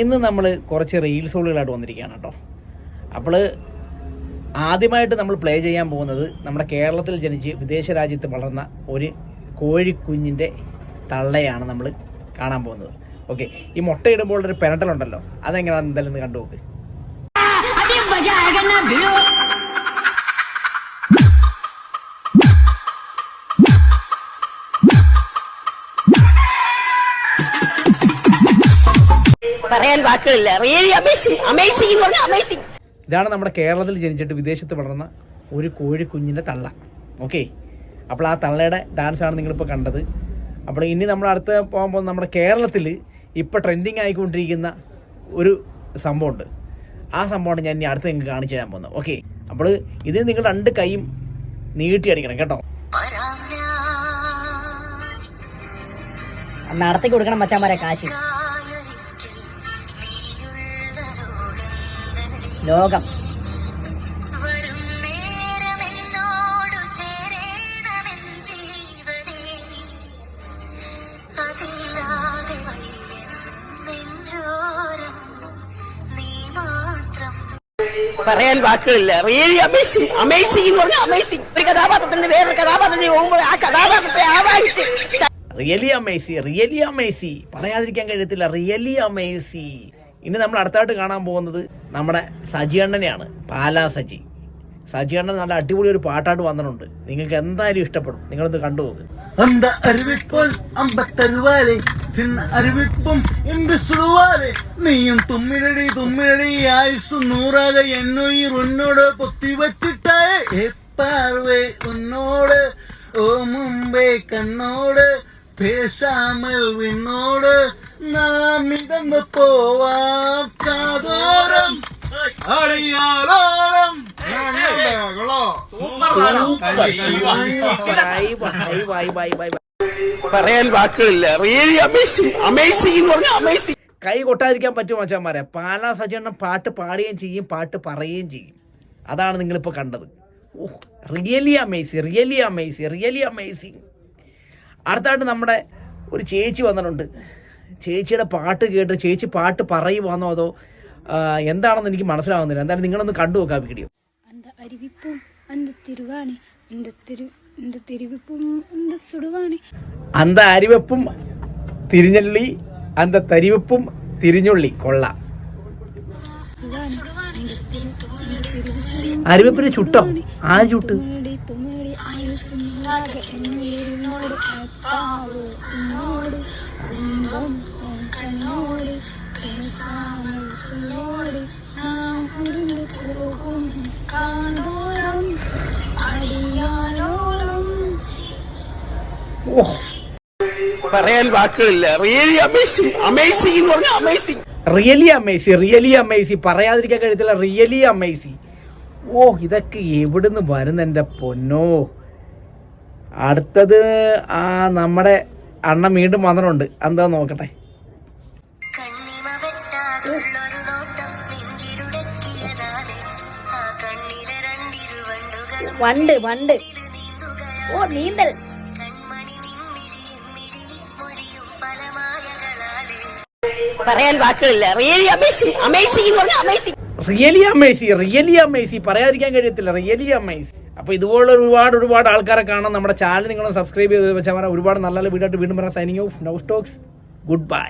ഇന്ന് നമ്മൾ കുറച്ച് റീൽസുകളായിട്ട് വന്നിരിക്കുകയാണ് കേട്ടോ. അപ്പോൾ ആദ്യമായിട്ട് നമ്മൾ പ്ലേ ചെയ്യാൻ പോകുന്നത് നമ്മുടെ കേരളത്തിൽ ജനിച്ച് വിദേശ രാജ്യത്ത് വളർന്ന ഒരു കോഴിക്കുഞ്ഞിൻ്റെ തള്ളയാണ് നമ്മൾ കാണാൻ പോകുന്നത്. ഓക്കെ, ഈ മുട്ടയിടുമ്പോൾ ഒരു പെരട്ടലുണ്ടല്ലോ, അതെങ്ങനെയാണ് എന്തായാലും കണ്ടു നോക്ക്. പറയാൻ വാക്കുകളില്ല. ഇതാണ് നമ്മുടെ കേരളത്തിൽ ജനിച്ചിട്ട് വിദേശത്ത് വളർന്ന ഒരു കോഴിക്കുഞ്ഞിൻ്റെ തള്ള. ഓക്കെ, അപ്പോൾ ആ തള്ളയുടെ ഡാൻസാണ് നിങ്ങളിപ്പോൾ കണ്ടത്. അപ്പോൾ ഇനി നമ്മൾ അടുത്ത് പോകുമ്പോൾ നമ്മുടെ കേരളത്തിൽ ഇപ്പോൾ ട്രെൻഡിങ് ആയിക്കൊണ്ടിരിക്കുന്ന ഒരു സംഭവമുണ്ട്. ആ സംഭവമാണ് ഞാൻ ഇനി അടുത്ത് നിങ്ങൾക്ക് കാണിച്ചു തരാൻ പോകുന്നത്. ഓക്കെ, അപ്പോൾ ഇത് നിങ്ങൾ രണ്ട് കൈയും നീട്ടി അടിക്കണം കേട്ടോ. നടത്തി കൊടുക്കണം മച്ചാന്മാരെ കാശ്. ലോകം പറയാൻ വാക്കുകളില്ല. റിയലി അമേസിംഗ്, അമേസിംഗ് എന്ന് പറഞ്ഞാൽ അമേസിംഗ്. ഒരു കഥാപാത്രത്തിന്റെ വേറൊരു കഥാപാത്രത്തിൽ പോകുമ്പോൾ ആ കഥാപാത്രത്തെ ആവാഹിച്ച് റിയലി അമേസി പറയാതിരിക്കാൻ കഴിയത്തില്ല. റിയലി അമേസി. ഇനി നമ്മൾ അടുത്തായിട്ട് കാണാൻ പോകുന്നത് നമ്മുടെ സജി അണ്ണനെയാണ്. പാലാ സജി അണ്ണൻ നല്ല അടിപൊളി ഒരു പാട്ടായിട്ട് വന്നിട്ടുണ്ട്. നിങ്ങൾക്ക് എന്തായാലും ഇഷ്ടപ്പെടും. നിങ്ങളൊന്ന് കണ്ടു നോക്ക്. നീയും തുമ്മിഴടി തുമ്മിഴടി ആയുസ് നൂറാകെ എന്നുയിർ ഉന്നോട് പൊത്തിവച്ചിട്ടായേ പാർവേ ഉന്നോട് ഓ മുമ്പേ കണ്ണോട് പേശാമൽ വിണ്ണോട് നാം ഇതന്ന് പോവാം കാതോരം അടിയാളോളം. പറയാൻ വാക്കുകളില്ല. റിയലി അമേസിംഗ്, അമേസിംഗ് എന്ന് പറഞ്ഞാൽ അമേസിംഗ്. കൈ കൊട്ടാതിരിക്കാൻ പറ്റുമോ മച്ചാന്മാരെ? പാലാ സജി അണ്ണൻ പാട്ട് പാടുകയും ചെയ്യും, പാട്ട് പറയുകയും ചെയ്യും. അതാണ് നിങ്ങളിപ്പോൾ കണ്ടത്. ഓഹ്, റിയലി അമേസിംഗ്. അടുത്തായിട്ട് നമ്മുടെ ഒരു ചേച്ചി വന്നിട്ടുണ്ട്. ചേച്ചിയുടെ പാട്ട് കേട്ട് ചേച്ചി പാട്ട് പറയുവാന്നോ അതോ എന്താണെന്ന് എനിക്ക് മനസ്സിലാവുന്നില്ല. എന്തായാലും നിങ്ങളൊന്ന് കണ്ടു നോക്കാം വീഡിയോ. അന്ത അരിവെപ്പും തിരിഞ്ഞള്ളി അന്ത തരിവെപ്പും തിരിഞ്ഞുള്ളി. കൊള്ളാം. അരിവെപ്പിന് ചുട്ടോ? ആ ചുട്ട് പറയാൻ വാക്കുകളില്ല. റിയലി അമേസിംഗ്, അമേസിംഗ് എന്ന് പറഞ്ഞാൽ അമേസിംഗ്. റിയലി അമേസി പറയാതിരിക്കാൻ കഴിയത്തില്ല. റിയലി അമേസി. ഓ, ഇതൊക്കെ എവിടുന്ന് വരുന്നെൻ്റെ പൊന്നോ. അടുത്തത് നമ്മുടെ അണ്ണൻ വീണ്ടും വന്നിട്ടുണ്ട്. എന്താ നോക്കട്ടെ. വണ്ട് ഓ നീന്തൽ. പറയാൻ വാക്കുകളില്ല. റിയലി അമേസിംഗ്, അമേസിംഗ് എന്ന് പറഞ്ഞാൽ അമേസിംഗ്. റിയലി അമേസി പറയാതിരിക്കാൻ കഴിയത്തില്ല. റിയലി അമേസി. അപ്പോൾ ഇതുപോലുള്ള ഒരുപാട് ആൾക്കാരെ കാണാൻ നമ്മുടെ ചാനൽ നിങ്ങളൊന്ന് സബ്സ്ക്രൈബ് ചെയ്ത് വെച്ചാൽ ഒരുപാട് നല്ല വീഡിയോ ആയിട്ട് വീണ്ടും പറയാൻ. Signing off. Now stocks. Good bye.